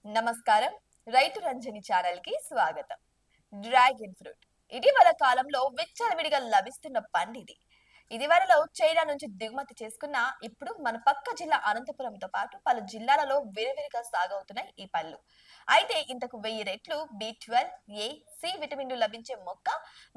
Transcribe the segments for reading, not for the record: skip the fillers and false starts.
నమస్కారం. రైతు రంజని ఛానల్ కి స్వాగతం. డ్రాగన్ ఫ్రూట్ ఇటీవల కాలంలో విచ్చలవిడిగా లభిస్తున్న పండిది. ఇదివరలో చైనా నుంచి దిగుమతి చేసుకున్న ఇప్పుడు మన పక్క జిల్లా అనంతపురంతో పాటు పలు జిల్లాలలో విరివిరిగా సాగవుతున్నాయి ఈ పళ్ళు. అయితే ఇంతకు 1000 రెట్లు B12 A సి విటమిన్లు లభించే మొక్క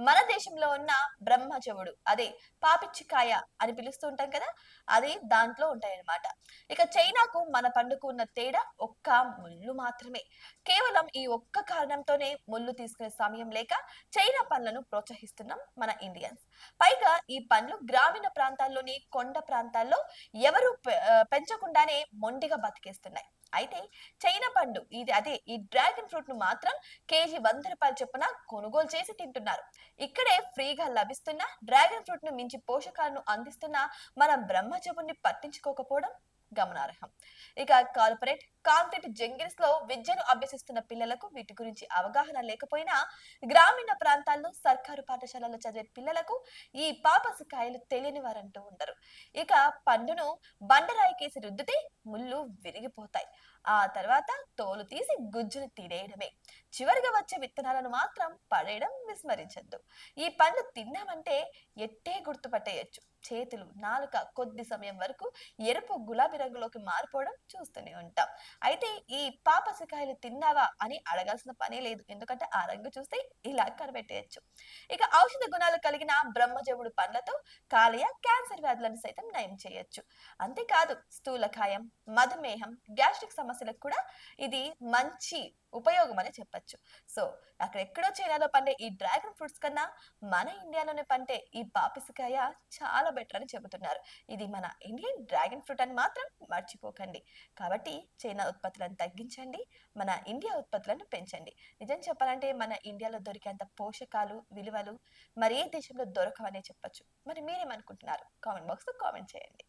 మన దేశంలో ఉన్న బ్రహ్మజవుడు అదే పాపిచ్చికాయ అని పిలుస్తూ ఉంటాం కదా, అది దాంట్లో ఉంటాయన్నమాట. ఇక చైనాకు మన పండుకు ఉన్న తేడా ఒక్క ముళ్ళు మాత్రమే. కేవలం ఈ ఒక్క కారణంతోనే ముళ్ళు తీసుకునే సమయం లేక చైనా పండ్లను ప్రోత్సహిస్తున్నాం మన ఇండియన్స్. పైగా ఈ పండ్లు గ్రామీణ ప్రాంతాల్లోని కొండ ప్రాంతాల్లో ఎవరు పెంచకుండానే మొండిగా బతికేస్తున్నాయి. అయితే చైనా పండు ఇది అదే ఈ డ్రాగన్ ఫ్రూట్ ను మాత్రం కేజీ 100 రూపాయల చొప్పున కొనుగోలు చేసి తింటున్నారు. ఇక్కడే ఫ్రీగా లభిస్తున్న డ్రాగన్ ఫ్రూట్ ను మించి పోషకాలను అందిస్తున్న మనం బ్రహ్మజముని పట్టించుకోకపోవడం గమనార్హం. ఇక కార్పొరేట్ కాంక్రీట్ జంగిల్స్ లో విద్యను అభ్యసిస్తున్న పిల్లలకు వీటి గురించి అవగాహన లేకపోయినా గ్రామీణ ప్రాంతాల్లో సర్కారు పాఠశాలలో చదివే పిల్లలకు ఈ పాపసకాయలు తెలియని వారంటూ ఉండరు. ఇక పండును బండరాయి కేసి రుద్దితే ముళ్ళు విరిగిపోతాయి. ఆ తర్వాత తోలు తీసి గుజ్జును తినేయడమే. చివరిగా వచ్చే విత్తనాలను మాత్రం పడేయడం విస్మరించద్దు. ఈ పండు తిన్నామంటే ఎట్టే గుర్తుపట్టేయచ్చు. చేతులు, నాలుక కొద్ది సమయం వరకు ఎరుపు గులాబీ రంగులోకి మారిపోవడం చూస్తూనే ఉంటాం. అయితే ఈ పాపసకాయలు తిన్నావా అని అడగాల్సిన పనే లేదు. ఎందుకంటే ఆ రంగు చూస్తే ఇలా కనిపెట్టేయచ్చు. ఇక ఔషధ గుణాలు కలిగిన బ్రహ్మజవుడు పండ్లతో కాలేయ క్యాన్సర్ వ్యాధులను సైతం నయం చేయొచ్చు. అంతేకాదు స్థూలకాయం, మధుమేహం, గ్యాస్ట్రిక్ సమస్యలకు కూడా ఇది మంచి ఉపయోగం అని చెప్పొచ్చు. సో అక్కడెక్కడో చైనాలో పండే ఈ డ్రాగన్ ఫ్రూట్స్ కన్నా మన ఇండియాలోనే పండే ఈ పాపిసకాయ చాలా బెటర్ అని చెబుతున్నారు. ఇది మన ఇండియన్ డ్రాగన్ ఫ్రూట్ అని మాత్రం మర్చిపోకండి. కాబట్టి చైనా ఉత్పత్తులను తగ్గించండి, మన ఇండియా ఉత్పత్తులను పెంచండి. నిజం చెప్పాలంటే మన ఇండియాలో దొరికేంత పోషకాలు, విలువలు మరి ఏ దేశంలో దొరకవనే చెప్పొచ్చు. మరి మీరేమనుకుంటున్నారు? కామెంట్ బాక్స్ లో కామెంట్ చేయండి.